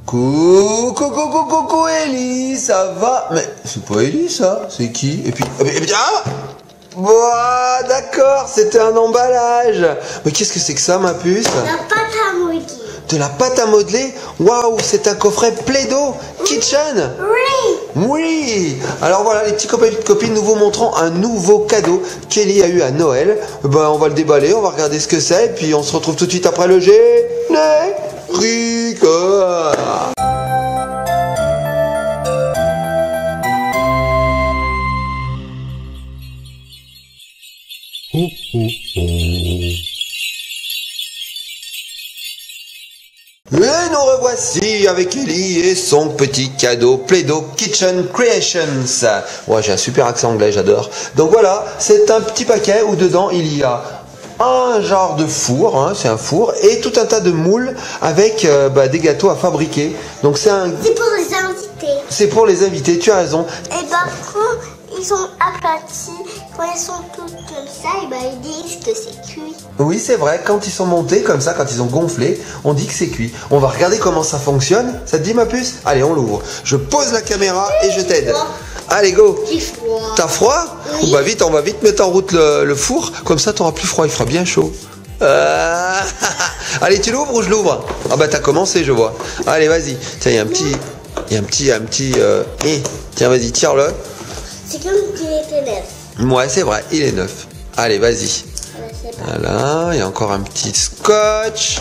Coucou Ellie, ça va? Mais c'est pas Ellie ça, c'est qui? Et puis ah, ouah, d'accord, c'était un emballage. Mais qu'est-ce que c'est que ça, ma puce? La pâte à modeler. De la pâte à modeler? Waouh, c'est un coffret Play-Doh Kitchen. Oui. Oui. Alors voilà, les petits copains et petites copines, nous vous montrons un nouveau cadeau qu'Ellie a eu à Noël. Ben, on va le déballer, on va regarder ce que c'est, et puis on se retrouve tout de suite après le générique. Et nous revoici avec Ellie et son petit cadeau Play-Doh Kitchen Creations. Ouais, j'ai un super accent anglais, j'adore. Donc voilà, c'est un petit paquet où dedans il y a un genre de four, hein, c'est un four, et tout un tas de moules avec des gâteaux à fabriquer. Donc c'est pour les invités. C'est pour les invités, tu as raison. Et quand ils sont aplatis, quand ils sont tous comme ça, ils disent que c'est cuit. Oui, c'est vrai, quand ils sont montés comme ça, quand ils ont gonflé, on dit que c'est cuit. On va regarder comment ça fonctionne. Ça te dit, ma puce? Allez, on l'ouvre. Je pose la caméra et je t'aide. Allez, go. J'ai froid. T'as froid? Oui. Bah vite, on va vite mettre en route le four. Comme ça, t'auras plus froid, il fera bien chaud. Allez, tu l'ouvres ou je l'ouvre? Ah bah t'as commencé, je vois. Allez, vas-y. Tiens, il y a un petit... Tiens, vas-y, tire-le. C'est comme s'il était neuf. Ouais, c'est vrai, il est neuf. Allez, vas-y. Voilà, il y a encore un petit scotch.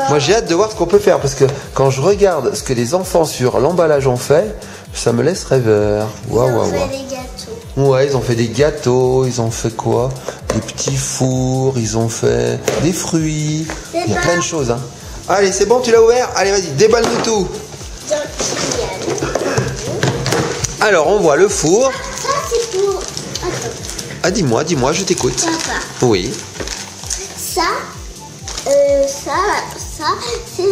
Moi, j'ai hâte de voir ce qu'on peut faire, parce que quand je regarde ce que les enfants sur l'emballage ont fait, ça me laisse rêveur. Waouh, waouh, Ils ont fait waouh. des gâteaux. Ouais, ils ont fait des gâteaux, ils ont fait quoi? Des petits fours, ils ont fait des fruits. Il y a plein de choses, hein. Allez, c'est bon, tu l'as ouvert? Allez, vas-y, déballe-nous tout. Alors, on voit le four. Ça, c'est pour... Attends. Ah, dis-moi, je t'écoute. Papa. Oui. Ça, c'est...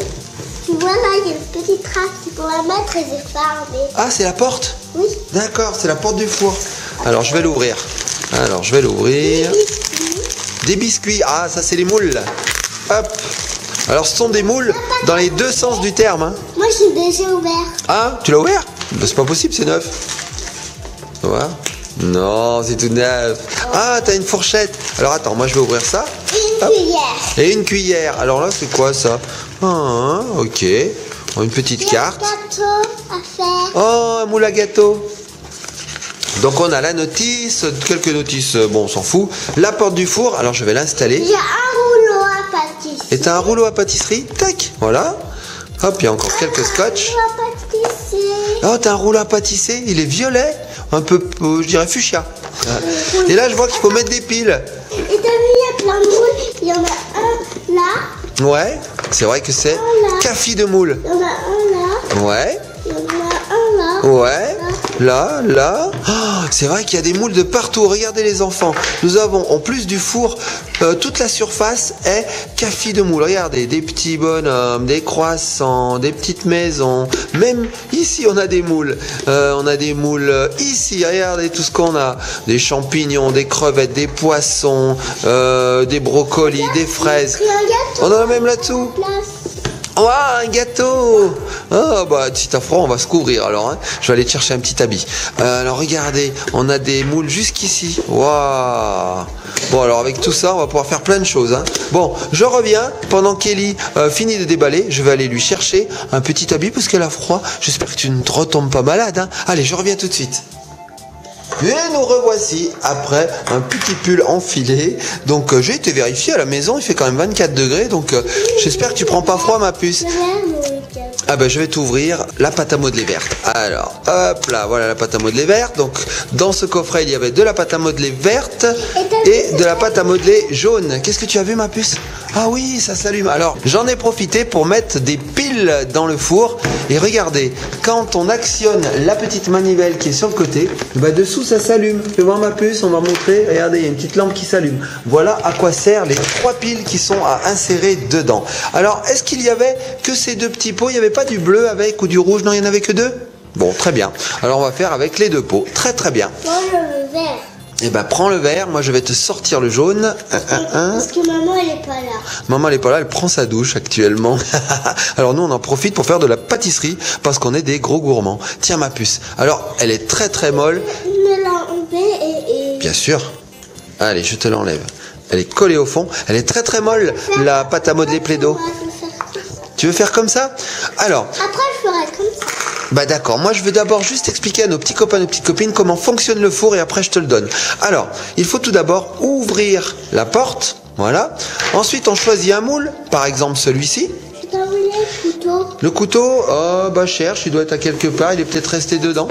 Tu vois là, il y a une petite trace, c'est pour la mettre et c'est fermé. Ah, c'est la porte? Oui. D'accord, c'est la porte du four. Alors, je vais l'ouvrir. Des biscuits. Ah, ça, c'est les moules. Hop. Alors, ce sont des moules dans les deux sens du terme, hein. Moi, je suis déjà ouvert. Ah, tu l'as ouvert? Bah, c'est pas possible, c'est neuf. Voilà. Non, c'est tout neuf. Ah, t'as une fourchette. Alors, attends, moi, je vais ouvrir ça. Une Hop. cuillère. Et une cuillère. Alors là, c'est quoi, ça? Ah, ok. Une petite carte. Gâteau à faire. Oh, un moule à gâteau. Donc on a la notice, quelques notices, bon on s'en fout. La porte du four, alors je vais l'installer. Il y a un rouleau à pâtisserie. Et t'as un rouleau à pâtisserie, tac, voilà. Hop, il y a encore quelques scotch. Un rouleau à pâtisserie. Oh, t'as un rouleau à pâtisser, il est violet, un peu, je dirais fuchsia. Et là je vois qu'il faut mettre des piles. Et t'as vu, il y a plein de moules. Il y en a un là. Ouais, c'est vrai que c'est café de moule. Il y en a un là. Ouais. Il y en a un là. Ouais, là. Oh, c'est vrai qu'il y a des moules de partout. Regardez les enfants. Nous avons, en plus du four, toute la surface est café de moule. Regardez, des petits bonhommes, des croissants, des petites maisons. Même ici, on a des moules. On a des moules ici. Regardez tout ce qu'on a. Des champignons, des crevettes, des poissons, des brocolis, des fraises. On en a même là-dessous. Oh, un gâteau! Ah, bah, si t'as froid, on va se couvrir alors, hein. Je vais aller te chercher un petit habit. Alors, regardez, on a des moules jusqu'ici. Waouh! Bon, alors, avec tout ça, on va pouvoir faire plein de choses, hein. Bon, je reviens. Pendant qu'Ellie finit de déballer, je vais aller lui chercher un petit habit parce qu'elle a froid. J'espère que tu ne te retombes pas malade, hein. Allez, je reviens tout de suite. Et nous revoici après un petit pull enfilé. Donc j'ai été vérifié à la maison, il fait quand même 24 degrés. Donc j'espère que tu prends pas froid, ma puce. Ah ben je vais t'ouvrir la pâte à modeler verte. Alors hop là, voilà la pâte à modeler verte. Donc dans ce coffret il y avait de la pâte à modeler verte et de la pâte à modeler jaune. Qu'est-ce que tu as vu, ma puce? Ah oui, ça s'allume. Alors j'en ai profité pour mettre des piles dans le four. Et regardez, quand on actionne la petite manivelle qui est sur le côté, bah dessous ça s'allume. Fais voir, ma puce, on va montrer. Regardez, il y a une petite lampe qui s'allume. Voilà à quoi servent les 3 piles qui sont à insérer dedans. Alors, est-ce qu'il y avait que ces 2 petits pots? Il n'y avait pas du bleu avec ou du rouge? Non, il n'y en avait que 2? Bon, très bien. Alors, on va faire avec les 2 pots. Très, très bien. Moi, je veux vert. Eh ben, prends le vert, moi je vais te sortir le jaune. Parce que maman, elle est pas là. Maman, elle est pas là, elle prend sa douche actuellement. Alors nous, on en profite pour faire de la pâtisserie parce qu'on est des gros gourmands. Tiens, ma puce. Alors, elle est très très molle. Me l'enlever et... Bien sûr. Allez, je te l'enlève. Elle est collée au fond. Elle est très très molle, la pâte à modeler Play-Doh. Tu veux faire comme ça? Alors. Après, je ferai comme ça. Bah d'accord, moi je veux d'abord juste expliquer à nos petits copains, nos petites copines comment fonctionne le four et après je te le donne. Alors, il faut tout d'abord ouvrir la porte, voilà. Ensuite on choisit un moule, par exemple celui-ci. Je t'ai envoyé le couteau. Le couteau, oh bah cherche, il doit être à quelque part, il est peut-être resté dedans.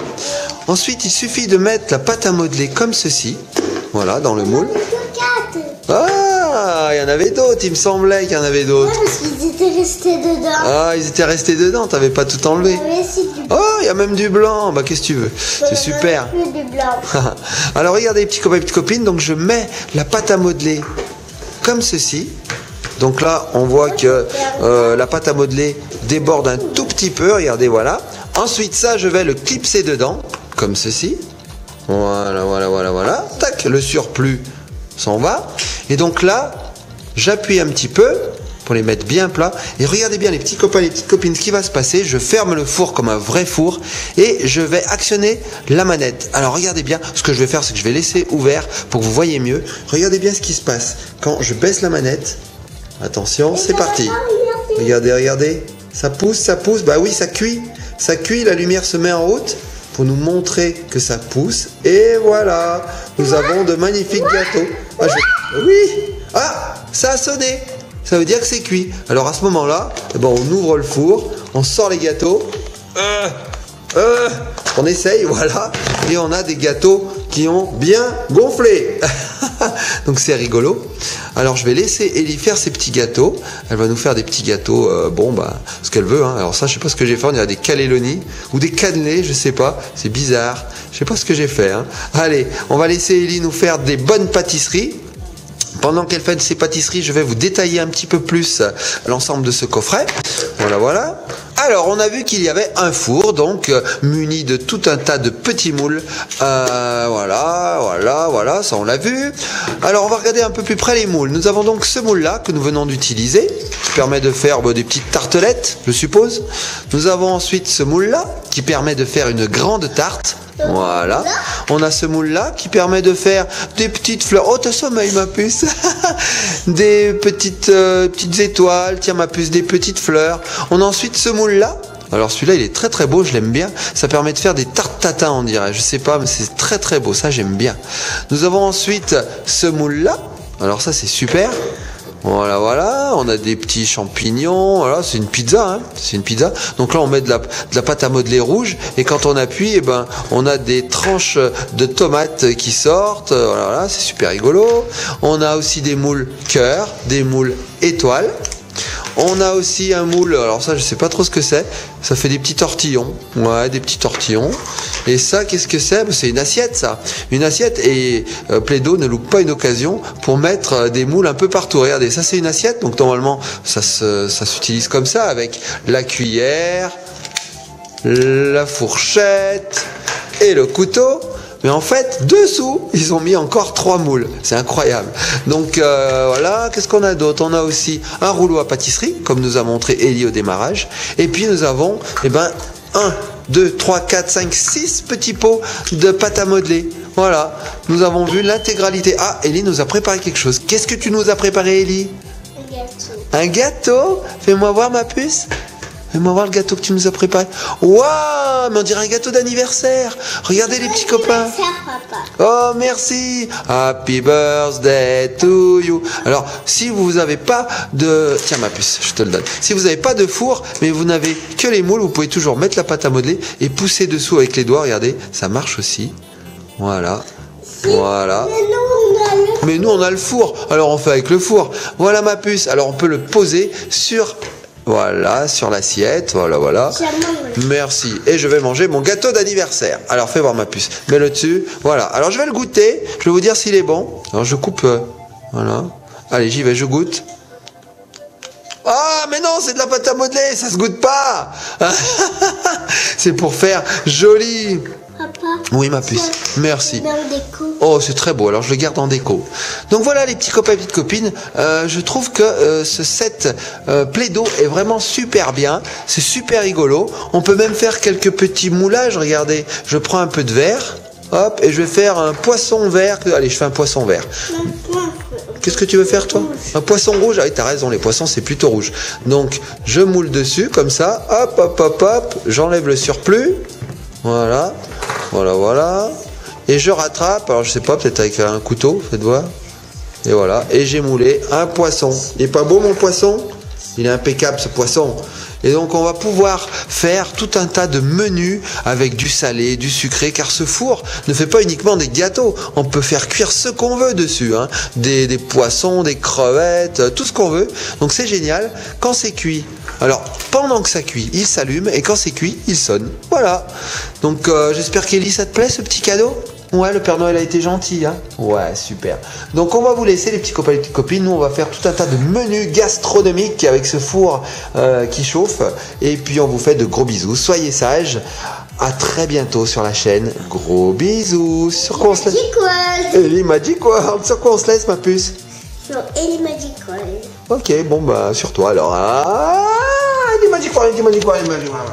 Ensuite il suffit de mettre la pâte à modeler comme ceci, voilà, dans le moule. Ah, il y en avait d'autres, il me semblait qu'il y en avait d'autres. Ouais, parce qu'ils étaient restés dedans. Ah, ils étaient restés dedans, t'avais pas tout enlevé. Oh, il y a même du blanc, bah qu'est-ce que tu veux? C'est super. Du blanc. Alors regardez les petits copains et petites copines, donc je mets la pâte à modeler comme ceci. Donc là, on voit que la pâte à modeler déborde un tout petit peu, regardez, voilà. Ensuite, ça, je vais le clipser dedans, comme ceci. Voilà, voilà, voilà, voilà. Tac, le surplus s'en va. Et donc là, j'appuie un petit peu pour les mettre bien plats. Et regardez bien les petits copains, les petites copines, ce qui va se passer. Je ferme le four comme un vrai four et je vais actionner la manette. Alors regardez bien, ce que je vais faire, c'est que je vais laisser ouvert pour que vous voyez mieux. Regardez bien ce qui se passe. Quand je baisse la manette, attention, c'est parti. Regardez, regardez. Ça pousse, bah oui, ça cuit. Ça cuit, la lumière se met en route pour nous montrer que ça pousse. Et voilà, nous avons de magnifiques gâteaux. Ah, oui, ah, ça a sonné. Ça veut dire que c'est cuit. Alors à ce moment-là, eh ben, on ouvre le four, on sort les gâteaux. On essaye, voilà. Et on a des gâteaux qui ont bien gonflé. Donc c'est rigolo. Alors je vais laisser Ellie faire ses petits gâteaux. Elle va nous faire des petits gâteaux, bon bah, ce qu'elle veut. Hein. Alors ça, je sais pas ce que j'ai fait. On dirait des cannelloni ou des cannelés, je sais pas. C'est bizarre. Je sais pas ce que j'ai fait. Hein. Allez, on va laisser Ellie nous faire des bonnes pâtisseries. Pendant qu'elle fait ses pâtisseries, je vais vous détailler un petit peu plus l'ensemble de ce coffret. Voilà, voilà. Alors, on a vu qu'il y avait un four, donc muni de tout un tas de petits moules. Voilà, voilà, voilà, ça on l'a vu. Alors, on va regarder un peu plus près les moules. Nous avons donc ce moule-là que nous venons d'utiliser, qui permet de faire des petites tartelettes, je suppose. Nous avons ensuite ce moule-là, qui permet de faire une grande tarte. Voilà. On a ce moule-là qui permet de faire des petites fleurs. Oh, t'as sommeil, ma puce. Des petites étoiles. Tiens, ma puce, des petites fleurs. On a ensuite ce moule-là. Alors celui-là, il est très très beau, je l'aime bien. Ça permet de faire des tartes tatin, on dirait. Je sais pas, mais c'est très très beau. Ça, j'aime bien. Nous avons ensuite ce moule-là. Alors ça, c'est super. Voilà, voilà, on a des petits champignons, voilà, c'est une pizza, hein, c'est une pizza. Donc là, on met de la pâte à modeler rouge, et quand on appuie, eh ben, on a des tranches de tomates qui sortent, voilà, voilà, c'est super rigolo. On a aussi des moules cœur, des moules étoiles. On a aussi un moule, alors ça je sais pas trop ce que c'est, ça fait des petits tortillons, ouais, des petits tortillons. Et ça, qu'est-ce que c'est? C'est une assiette, ça, une assiette. Et Play-Doh ne loupe pas une occasion pour mettre des moules un peu partout. Regardez, ça c'est une assiette, donc normalement ça s'utilise comme ça, avec la cuillère, la fourchette et le couteau. Mais en fait, dessous, ils ont mis encore 3 moules. C'est incroyable. Donc voilà, qu'est-ce qu'on a d'autre? On a aussi un rouleau à pâtisserie, comme nous a montré Ellie au démarrage. Et puis nous avons, eh ben, 1, 2, 3, 4, 5, 6 petits pots de pâte à modeler. Voilà, nous avons vu l'intégralité. Ah, Ellie nous a préparé quelque chose. Qu'est-ce que tu nous as préparé, Ellie? Un gâteau. Un gâteau? Fais-moi voir, ma puce. Fais-moi voir le gâteau que tu nous as préparé. Waouh, mais on dirait un gâteau d'anniversaire. Regardez les petits copains. Papa. Oh, merci. Happy birthday to you. Alors, si vous n'avez pas de... Tiens, ma puce, je te le donne. Si vous n'avez pas de four, mais vous n'avez que les moules, vous pouvez toujours mettre la pâte à modeler et pousser dessous avec les doigts. Regardez, ça marche aussi. Voilà. Voilà. Mais nous, on a le four. Alors, on fait avec le four. Voilà, ma puce. Alors, on peut le poser sur... Voilà, sur l'assiette, voilà, voilà. Merci. Et je vais manger mon gâteau d'anniversaire. Alors, fais voir, ma puce. Mets-le dessus. Voilà. Alors, je vais le goûter. Je vais vous dire s'il est bon. Alors, je coupe. Voilà. Allez, j'y vais, je goûte. Ah, mais non, c'est de la pâte à modeler. Ça se goûte pas. C'est pour faire joli. Papa. Oui, ma puce. Merci. Dans le déco. Oh, c'est très beau. Alors, je le garde en déco. Donc voilà, les petits copains et petites copines. Je trouve que ce set Play-Doh est vraiment super bien. C'est super rigolo. On peut même faire quelques petits moulages. Regardez, je prends un peu de verre. Hop, et je vais faire un poisson vert. Allez, je fais un poisson vert. Qu'est-ce que tu veux faire, toi? Un poisson rouge? Ah oui, t'as raison, les poissons, c'est plutôt rouge. Donc, je moule dessus, comme ça. Hop, hop, hop, hop. J'enlève le surplus. Voilà. Voilà, voilà. Et je rattrape. Alors, je sais pas, peut-être avec un couteau, faites voir. Et voilà. Et j'ai moulé un poisson. Il est pas beau, mon poisson? Il est impeccable, ce poisson. Et donc on va pouvoir faire tout un tas de menus avec du salé, du sucré, car ce four ne fait pas uniquement des gâteaux. On peut faire cuire ce qu'on veut dessus, hein. Des poissons, des crevettes, tout ce qu'on veut. Donc c'est génial quand c'est cuit. Alors pendant que ça cuit, il s'allume et quand c'est cuit, il sonne. Voilà. Donc j'espère qu'Élie, ça te plaît ce petit cadeau? Ouais, le Père Noël a été gentil, hein. Ouais, super. Donc on va vous laisser les petits copains et les petites copines. Nous on va faire tout un tas de menus gastronomiques avec ce four qui chauffe. Et puis on vous fait de gros bisous. Soyez sages. À très bientôt sur la chaîne. Gros bisous. Sur quoi on se laisse? Magic World. Ellie Magic World. Sur quoi on se laisse, ma puce? Sur Ellie Magic World. Ok, bon bah sur toi alors. Ah, Ellie Magic World, Ellie Magic World, Ellie Magic World.